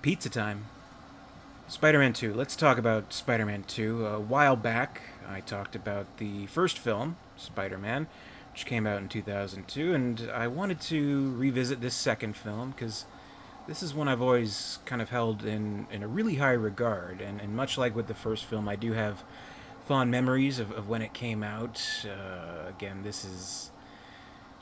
Pizza time. Spider-Man 2. Let's talk about Spider-Man 2. A while back, I talked about the first film, Spider-Man, which came out in 2002, and I wanted to revisit this second film because this is one I've always kind of held in a really high regard. And much like with the first film, I do have fond memories of when it came out. Again, this is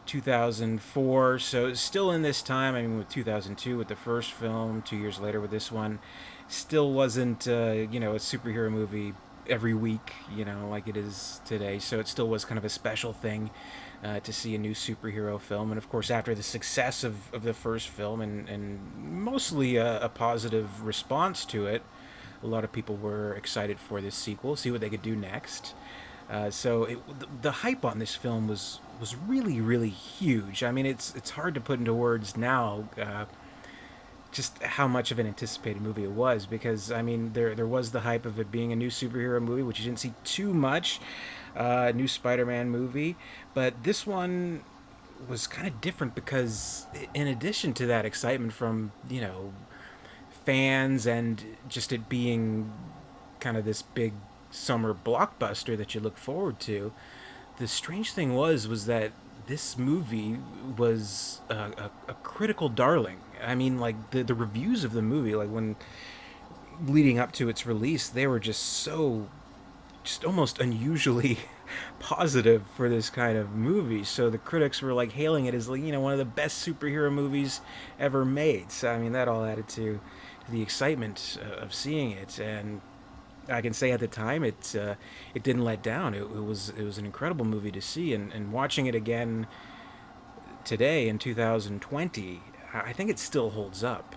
2004, so it's still in this time. I mean, with 2002 with the first film, 2 years later with this one, still wasn't a superhero movie every week, like it is today. So it still was kind of a special thing to see a new superhero film. And of course, after the success of the first film and mostly a positive response to it, a lot of people were excited for this sequel, see what they could do next. The hype on this film was really really huge. I mean, it's hard to put into words now just how much of an anticipated movie it was, because I mean there was the hype of it being a new superhero movie, which you didn't see too much. New Spider-Man movie, but this one was kind of different because in addition to that excitement from fans and just it being kind of this big summer blockbuster that you look forward to, the strange thing was that this movie was a critical darling. I mean, like the reviews of the movie, like when leading up to its release, they were just almost unusually positive for this kind of movie. So the critics were like hailing it as like one of the best superhero movies ever made. So I mean that all added to the excitement of seeing it. And I can say at the time it didn't let down. It was an incredible movie to see, and watching it again today in 2020, I think it still holds up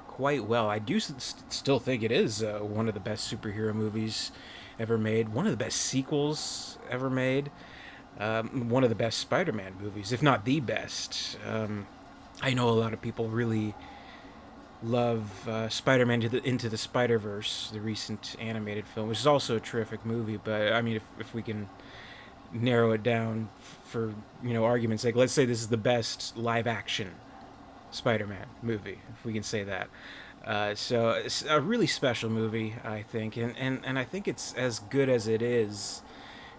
quite well. I do still think it is one of the best superhero movies ever made, one of the best sequels ever made, one of the best Spider-Man movies, if not the best. I know a lot of people really love Spider-Man Into the Spider-Verse, the recent animated film, which is also a terrific movie. But I mean, if we can narrow it down for argument's sake, let's say this is the best live-action Spider-Man movie, if we can say that. So it's a really special movie, I think, and I think it's as good as it is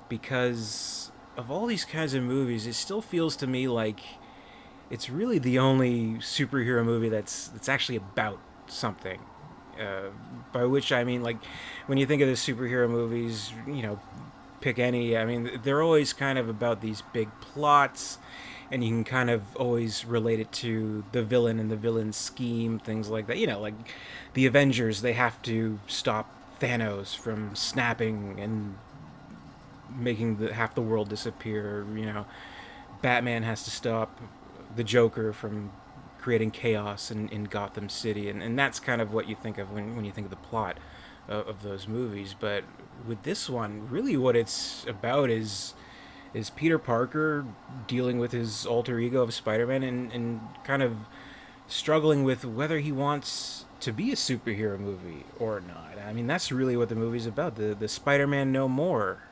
because of all these kinds of movies. It still feels to me like it's really the only superhero movie that's actually about something. Uh, by which I mean, like, when you think of the superhero movies, pick any. I mean, they're always kind of about these big plots, and you can kind of always relate it to the villain and the villain scheme, things like that. Like the Avengers, they have to stop Thanos from snapping and making half the world disappear. Batman has to stop the Joker from creating chaos in Gotham City, and that's kind of what you think of when you think of the plot of those movies. But with this one, really what it's about is Peter Parker dealing with his alter ego of Spider-Man and kind of struggling with whether he wants to be a superhero movie or not. I mean, that's really what the movie's about. The Spider-Man No More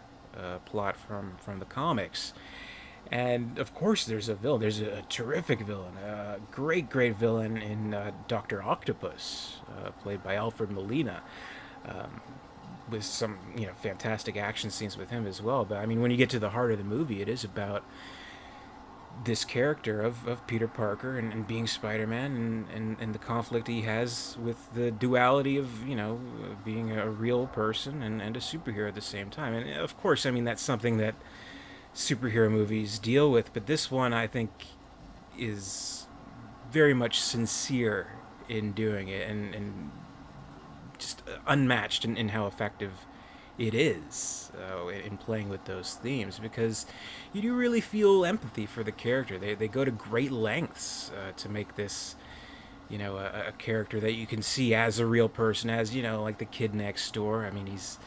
plot from the comics. And of course, there's a villain. There's a terrific villain, a great villain in Doctor Octopus, played by Alfred Molina, um, with some fantastic action scenes with him as well. But I mean, when you get to the heart of the movie, it is about this character of Peter Parker and being Spider-Man and the conflict he has with the duality of being a real person and a superhero at the same time. And of course, I mean that's something that superhero movies deal with, but this one I think is very much sincere in doing it and just unmatched in how effective it is in playing with those themes, because you do really feel empathy for the character. They go to great lengths to make this a character that you can see as a real person, as like the kid next door. I mean, he's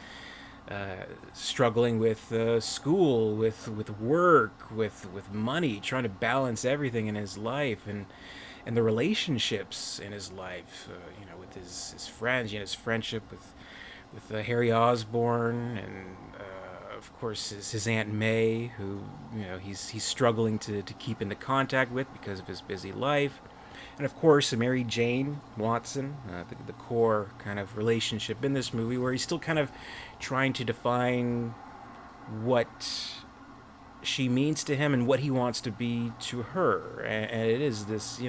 struggling with school, with work, with money, trying to balance everything in his life, and the relationships in his life. With his friends, his friendship with Harry Osborn, and of course his Aunt May, who he's struggling to keep into contact with because of his busy life. And of course, Mary Jane Watson, the core kind of relationship in this movie, where he's still kind of trying to define what she means to him and what he wants to be to her. And it is this,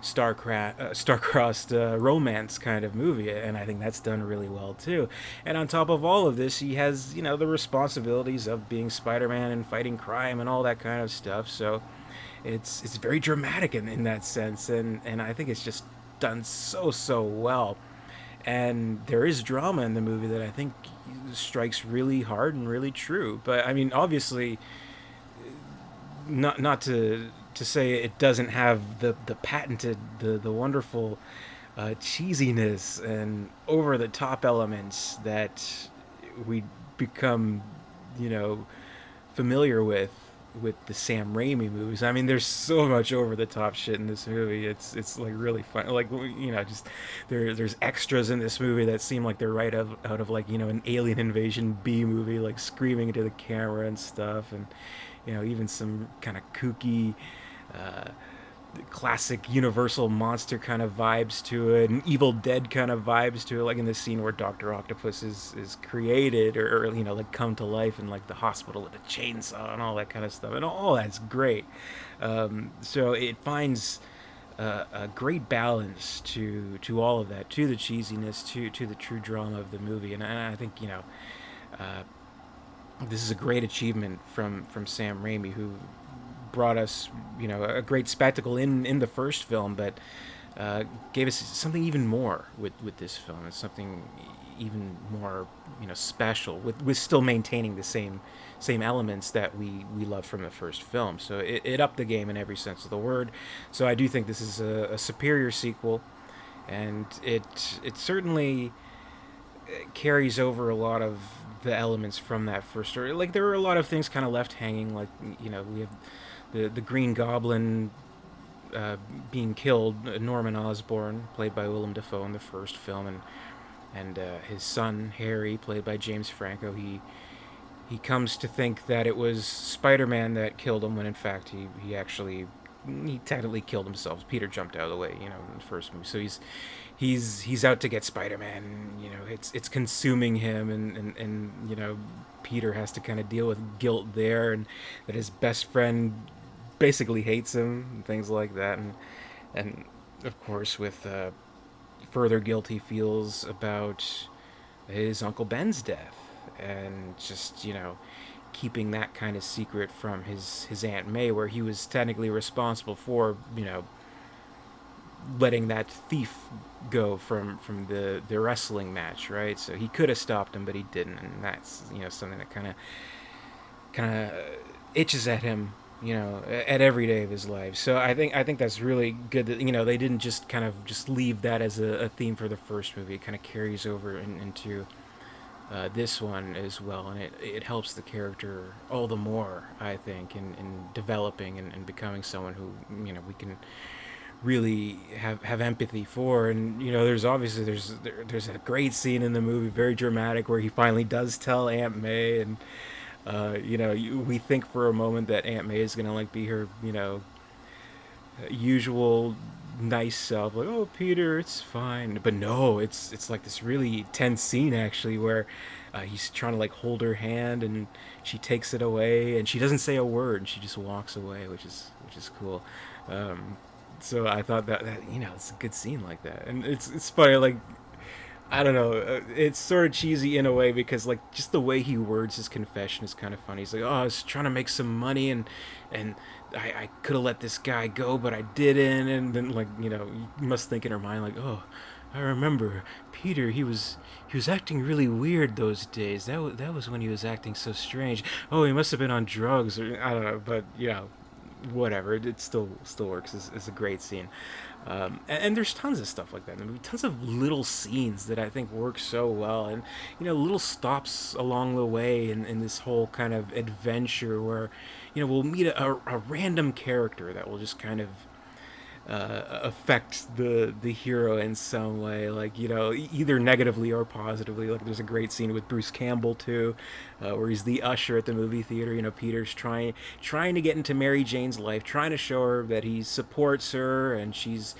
star-crossed romance kind of movie, and I think that's done really well too. And on top of all of this, he has the responsibilities of being Spider-Man and fighting crime and all that kind of stuff. So it's very dramatic in that sense, and I think it's just done so well. And there is drama in the movie that I think strikes really hard and really true. But I mean, obviously, not to say it doesn't have the patented the wonderful cheesiness and over the top elements that we become you know familiar with the Sam Raimi movies. I mean, there's so much over the top shit in this movie. It's like really fun. Like just there's extras in this movie that seem like they're right out of like an alien invasion B movie, like screaming into the camera and stuff, and even some kind of kooky. Uh, Classic Universal monster kind of vibes to it, and Evil Dead kind of vibes to it, like in the scene where Doctor Octopus is created, or like come to life in like the hospital with a chainsaw and all that kind of stuff, and all that's great. So it finds a great balance to all of that, to the cheesiness, to the true drama of the movie, and I think uh, this is a great achievement from Sam Raimi, who brought us, a great spectacle in the first film, but gave us something even more with this film. It's something even more, special, with still maintaining the same elements that we love from the first film. So it upped the game in every sense of the word. So I do think this is a superior sequel, and it certainly carries over a lot of the elements from that first story. Like there were a lot of things kind of left hanging. Like we have the Green Goblin being killed, Norman Osborn, played by Willem Dafoe in the first film, and his son Harry, played by James Franco. He comes to think that it was Spider-Man that killed him, when in fact he technically killed himself. Peter jumped out of the way, in the first movie. So he's out to get Spider-Man. It's consuming him, and Peter has to kind of deal with guilt there, and that his best friend basically hates him, and things like that, and of course with further guilt he feels about his Uncle Ben's death, and just keeping that kind of secret from his Aunt May, where he was technically responsible for letting that thief go from the wrestling match, right? So he could have stopped him, but he didn't, and that's something that kind of itches at him, at every day of his life. So I think that's really good that they didn't just kind of just leave that as a theme for the first movie. It kind of carries over into this one as well, and it helps the character all the more, I think, in developing and becoming someone who we can really have empathy for. And there's obviously there's a great scene in the movie, very dramatic, where he finally does tell Aunt May, and we think for a moment that Aunt May is gonna like be her usual nice self, like, oh Peter, it's fine. But no, it's like this really tense scene actually, where he's trying to like hold her hand, and she takes it away, and she doesn't say a word, and she just walks away, which is cool. So I thought that it's a good scene like that, and it's funny, like, I don't know. It's sort of cheesy in a way, because like just the way he words his confession is kind of funny. He's like, "Oh, I was trying to make some money, and I could have let this guy go, but I didn't." And then like you must think in her mind like, "Oh, I remember Peter. He was acting really weird those days. That was when he was acting so strange. Oh, he must have been on drugs, or I don't know." But whatever. It still works. It's a great scene, and there's tons of stuff like that. I mean, tons of little scenes that I think work so well, and little stops along the way in this whole kind of adventure, where we'll meet a random character that will just kind of affect the hero in some way, like, either negatively or positively. Like, there's a great scene with Bruce Campbell too, where he's the usher at the movie theater. Peter's trying to get into Mary Jane's life, trying to show her that he supports her, and she's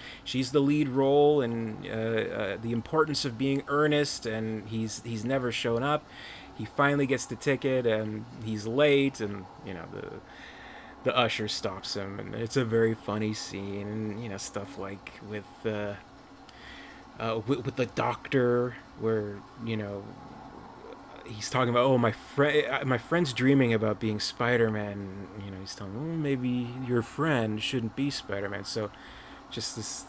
the lead role, and the importance of being earnest. And he's never shown up. He finally gets the ticket, and he's late, and the usher stops him, and it's a very funny scene. And stuff like with the doctor, where he's talking about, oh, my friend's dreaming about being Spider-Man. He's telling him, oh, maybe your friend shouldn't be Spider-Man. So just this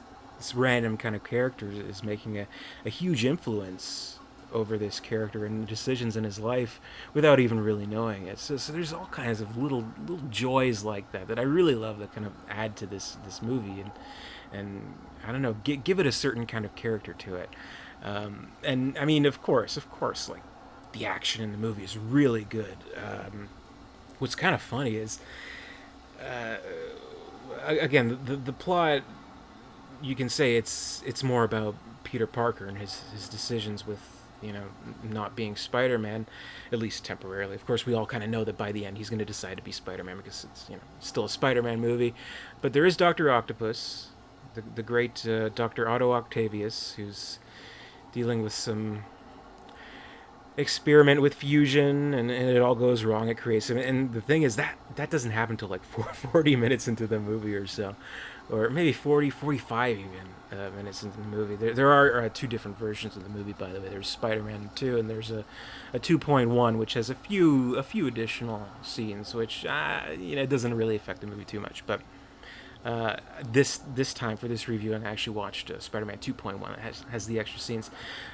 random kind of character is making a huge influence over this character and the decisions in his life without even really knowing it. So there's all kinds of little joys like that I really love, that kind of add to this movie, and I don't know, give it a certain kind of character to it. And I mean, of course, like, the action in the movie is really good. What's kind of funny is, again, the plot, you can say it's more about Peter Parker and his decisions with not being Spider-Man, at least temporarily. Of course, we all kind of know that by the end he's going to decide to be Spider-Man, because it's still a Spider-Man movie. But there is Dr. Octopus, the great Dr. Otto Octavius, who's dealing with some experiment with fusion, and it all goes wrong. It creates him, and the thing is that doesn't happen till like 40 minutes into the movie or so, or maybe 45 even minutes into the movie. There are two different versions of the movie, by the way. There's Spider-Man 2, and there's a 2.1, which has a few additional scenes, which it doesn't really affect the movie too much. But this time for this review, I actually watched Spider-Man 2.1. It has the extra scenes,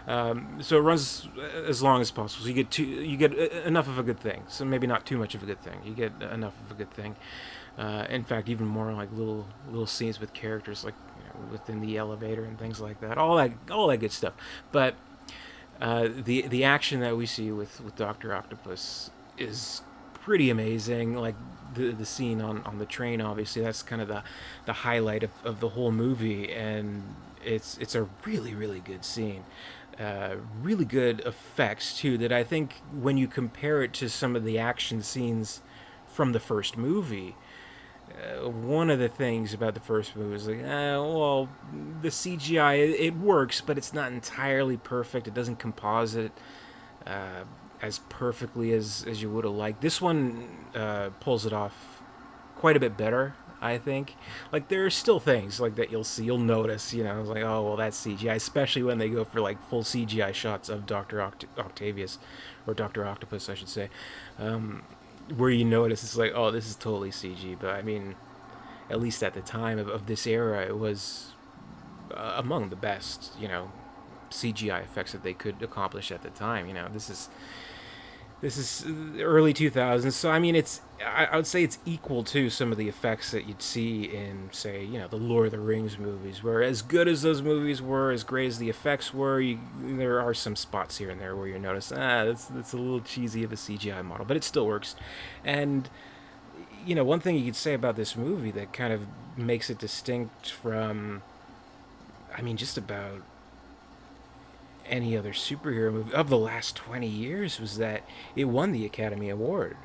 so it runs as long as possible. So you get enough of a good thing. So maybe not too much of a good thing. You get enough of a good thing. In fact, even more like little scenes with characters, like within the elevator and things like that. All that good stuff. But the action that we see with Dr. Octopus is pretty amazing. Like the scene on the train, obviously, that's kind of the highlight of the whole movie, and it's a really good scene. Really good effects too, that I think when you compare it to some of the action scenes from the first movie, one of the things about the first movie is like, well, the CGI, it works, but it's not entirely perfect. It doesn't composite as perfectly as you would have liked. This one pulls it off quite a bit better, I think. Like, there are still things like that you'll notice, it's like, oh, well, that's CGI, especially when they go for like full CGI shots of Dr. Octavius, or Dr. Octopus, I should say, where you notice it's like, oh, this is totally CG. But I mean, at least at the time of this era, it was among the best, CGI effects that they could accomplish at the time. This is early 2000s, so I mean, I would say it's equal to some of the effects that you'd see in, say, the Lord of the Rings movies, where as good as those movies were, as great as the effects were, there are some spots here and there where you notice, that's a little cheesy of a CGI model, but it still works. And one thing you could say about this movie that kind of makes it distinct from, I mean, just about any other superhero movie of the last 20 years, was that it won the Academy Award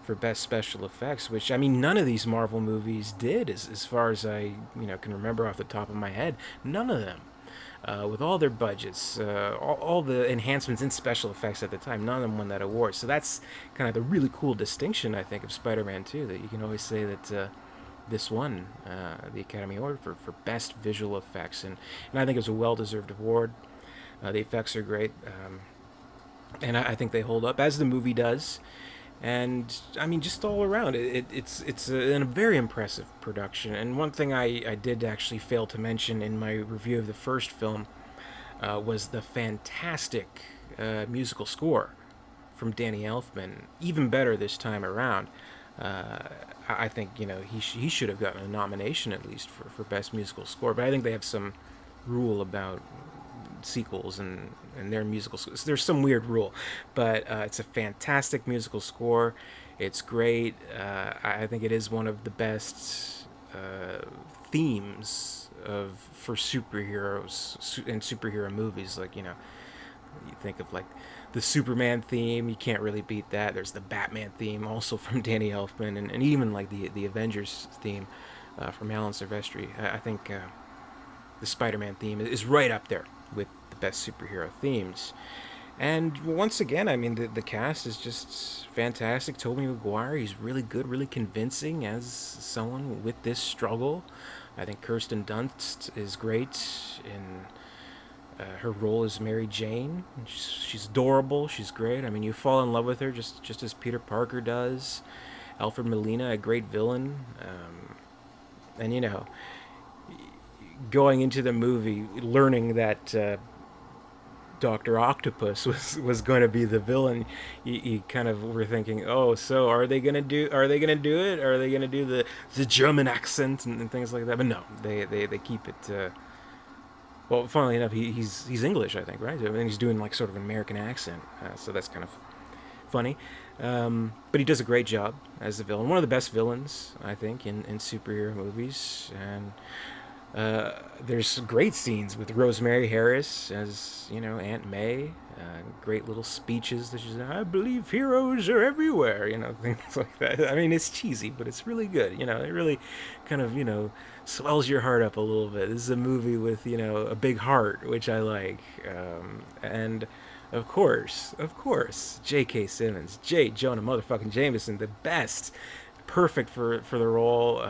for Best Special Effects, which, I mean, none of these Marvel movies did, as far as I can remember off the top of my head. None of them. With all their budgets, all the enhancements in special effects at the time, none of them won that award. So that's kind of the really cool distinction, I think, of Spider-Man 2, that you can always say that this won the Academy Award for Best Visual Effects, and I think it was a well-deserved award. The effects are great, and I think they hold up, as the movie does. And I mean, just all around, it's a very impressive production. And one thing I did actually fail to mention in my review of the first film was the fantastic musical score from Danny Elfman. Even better this time around. I think he should have gotten a nomination at least for best musical score. But I think they have some rule about sequels and their musical scores. There's some weird rule, but it's a fantastic musical score. It's great. I think it is one of the best themes for superheroes and superhero movies. Like, you know, you think of like the Superman theme, you can't really beat that. There's the Batman theme, also from Danny Elfman, and even like the Avengers theme from Alan Silvestri. I think the Spider-Man theme is right up there with the best superhero themes. And once again, I mean, the cast is just fantastic. Tobey Maguire, he's really good, really convincing as someone with this struggle. I think Kirsten Dunst is great in her role as Mary Jane. She's adorable. She's great. I mean, you fall in love with her just as Peter Parker does. Alfred Molina, a great villain. And, you know, going into the movie, learning that Dr. Octopus was going to be the villain, you kind of were thinking, oh, so are they gonna do it? Are they gonna do the German accent and things like that? But no, they keep it. Well, funnily enough, he's English, I think, right? And he's doing like sort of an American accent, so that's kind of funny. But he does a great job as the villain. One of the best villains, I think, in superhero movies. And there's great scenes with Rosemary Harris as, you know, Aunt May. Great little speeches that she's, I believe heroes are everywhere, you know, things like that. I mean, it's cheesy, but it's really good. You know, it really kind of, you know, swells your heart up a little bit. This is a movie with, you know, a big heart, which I like. And of course, J.K. Simmons, J. Jonah motherfucking Jameson, the best. Perfect for the role.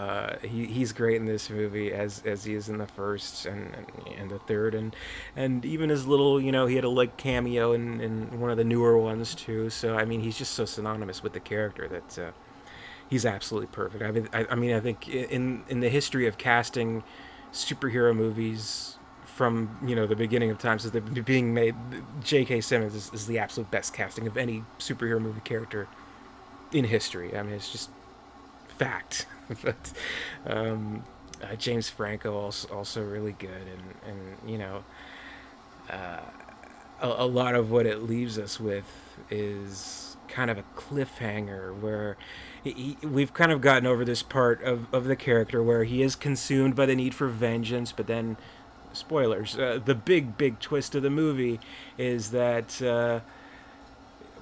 He's great in this movie as he is in the first and the third, and even his little, you know, he had a like cameo in one of the newer ones too. So I mean, he's just so synonymous with the character that he's absolutely perfect. I mean, I think in the history of casting superhero movies from, you know, the beginning of time since they've been being made, J.K. Simmons is the absolute best casting of any superhero movie character in history. I mean, it's just fact. But James Franco also really good, and you know, a lot of what it leaves us with is kind of a cliffhanger where we've kind of gotten over this part of the character where he is consumed by the need for vengeance, but then spoilers, the big twist of the movie is that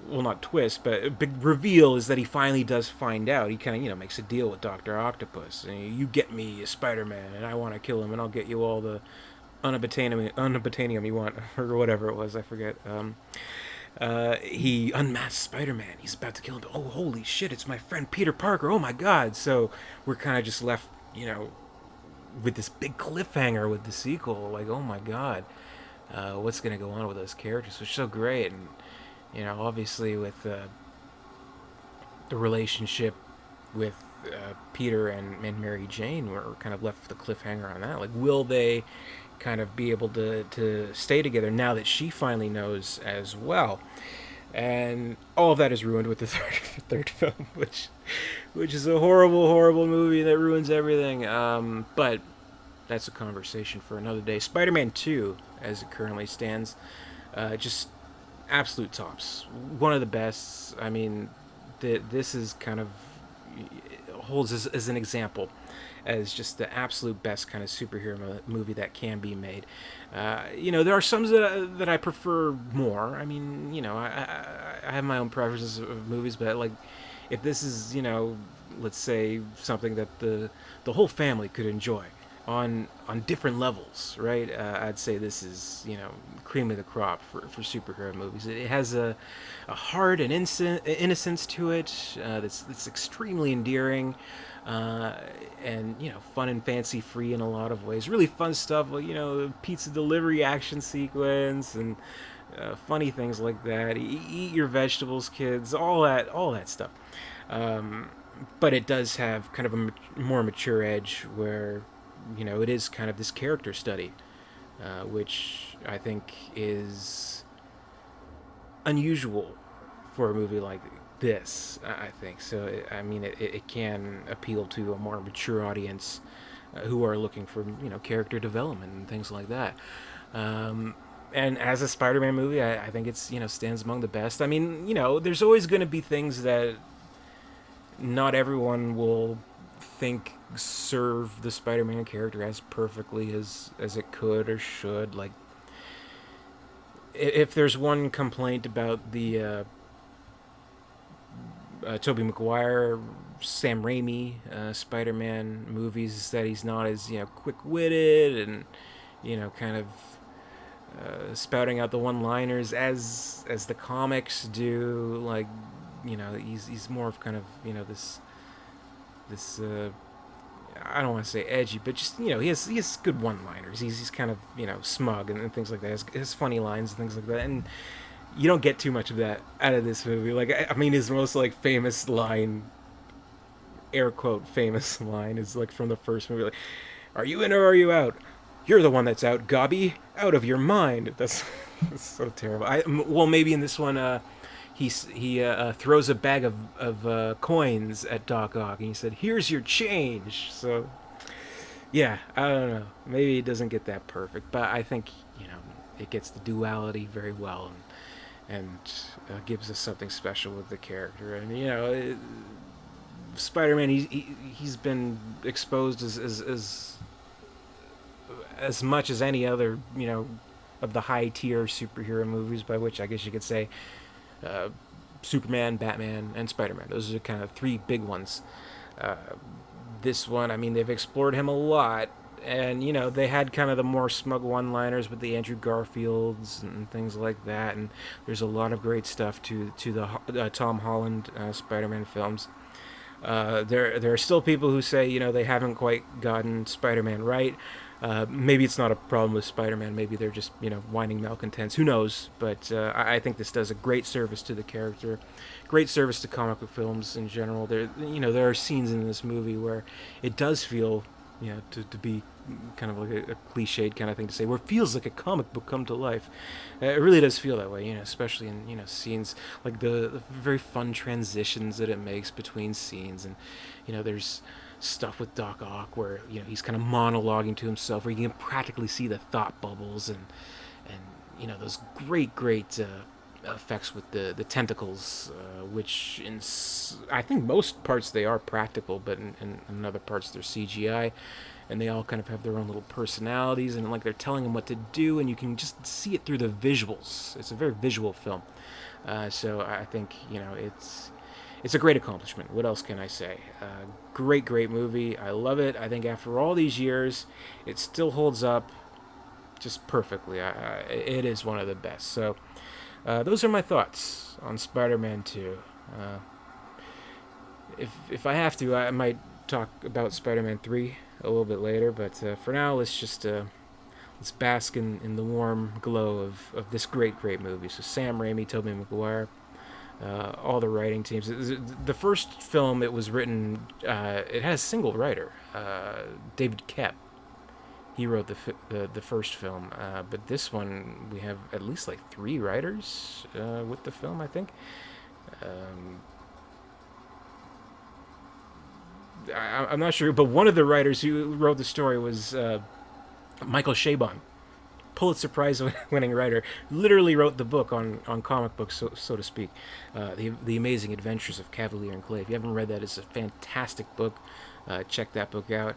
well, not twist, but a big reveal is that he finally does find out. He kind of, you know, makes a deal with Dr. Octopus. And you get me a Spider-Man, and I want to kill him, and I'll get you all the unobtainium you want, or whatever it was, I forget. He unmasks Spider-Man. He's about to kill him. Oh, holy shit, it's my friend Peter Parker. Oh, my God. So we're kind of just left, you know, with this big cliffhanger with the sequel. Like, oh, my God. What's going to go on with those characters? Which is so great. And you know, obviously with the relationship with Peter and Mary Jane, we're kind of left with a cliffhanger on that. Like, will they kind of be able to stay together now that she finally knows as well? And all of that is ruined with the third film, which is a horrible movie that ruins everything. But that's a conversation for another day. Spider-Man 2, as it currently stands, just absolute tops. One of the best. I mean, this is kind of holds as an example as just the absolute best kind of superhero movie that can be made. You know, there are some that I prefer more. I mean, you know, I have my own preferences of movies, but like, if this is, you know, let's say something that the whole family could enjoy on different levels, right? I'd say this is, you know, cream of the crop for superhero movies. It has a heart and innocence to it that's extremely endearing, and, you know, fun and fancy free in a lot of ways. Really fun stuff, like, you know, pizza delivery action sequence and funny things like that. Eat your vegetables, kids. All that stuff. But it does have kind of a more mature edge where, you know, it is kind of this character study, which I think is unusual for a movie like this, I think. So, I mean, it can appeal to a more mature audience who are looking for, you know, character development and things like that. And as a Spider-Man movie, I think it's, you know, stands among the best. I mean, you know, there's always going to be things that not everyone will think serve the Spider-Man character as perfectly as it could or should. Like, if there's one complaint about the Tobey Maguire, Sam Raimi Spider-Man movies, is that he's not as quick-witted and kind of spouting out the one-liners as the comics do. Like, he's more of kind of this I don't want to say edgy, but just he has good one-liners. He's kind of smug and things like that. His funny lines and things like that, and you don't get too much of that out of this movie. Like, I mean, his most like famous line, air quote famous line, is like from the first movie. Like, "Are you in or are you out? You're the one that's out, Gobby. Out of your mind." That's so terrible. Well, maybe in this one, he throws a bag of coins at Doc Ock, and he said, "Here's your change." So, yeah, I don't know. Maybe it doesn't get that perfect, but I think it gets the duality very well, and gives us something special with the character. And Spider-Man, he's been exposed as much as any other of the high tier superhero movies, by which I guess you could say uh, Superman, Batman, and Spider-Man. Those are kind of three big ones. Uh, this one, I mean, they've explored him a lot, and they had kind of the more smug one-liners with the Andrew Garfields and things like that. And there's a lot of great stuff to the Tom Holland Spider-Man films. There are still people who say they haven't quite gotten Spider-Man right. Maybe it's not a problem with Spider-Man. Maybe they're just whining malcontents. Who knows? But I think this does a great service to the character, great service to comic book films in general. There are scenes in this movie where it does feel to be kind of like a cliched kind of thing to say, where it feels like a comic book come to life. It really does feel that way, especially in scenes like the very fun transitions that it makes between scenes. And there's stuff with Doc Ock where he's kind of monologuing to himself, where you can practically see the thought bubbles, and those great effects with the tentacles, which I think most parts they are practical, but in other parts they're CGI, and they all kind of have their own little personalities, and like they're telling him what to do, and you can just see it through the visuals. It's a very visual film, so I think it's a great accomplishment. What else can I say? Great movie. I love it. I think after all these years, it still holds up just perfectly. It is one of the best. So those are my thoughts on Spider-Man 2. If I have to, I might talk about Spider-Man 3 a little bit later. But for now, let's bask in the warm glow of this great movie. So Sam Raimi, Tobey Maguire, all the writing teams. The first film, it was written. It has a single writer, David Koepp. He wrote the first film, but this one we have at least like three writers with the film, I think. I'm not sure, but one of the writers who wrote the story was Michael Chabon, Pulitzer Prize winning writer. Literally wrote the book on comic books, so to speak. The Amazing Adventures of Cavalier and Clay. If you haven't read that, it's a fantastic book. Check that book out.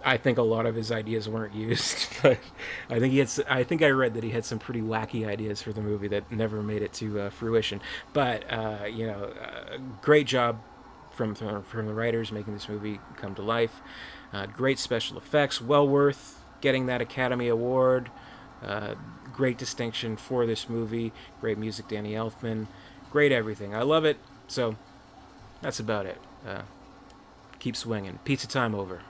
I think a lot of his ideas weren't used, but I think I read that he had some pretty wacky ideas for the movie that never made it to fruition. But great job from the writers making this movie come to life. Great special effects, well worth getting that Academy Award. Great distinction for this movie. Great music, Danny Elfman. Great everything. I love it. So that's about it. Keep swinging. Pizza time over.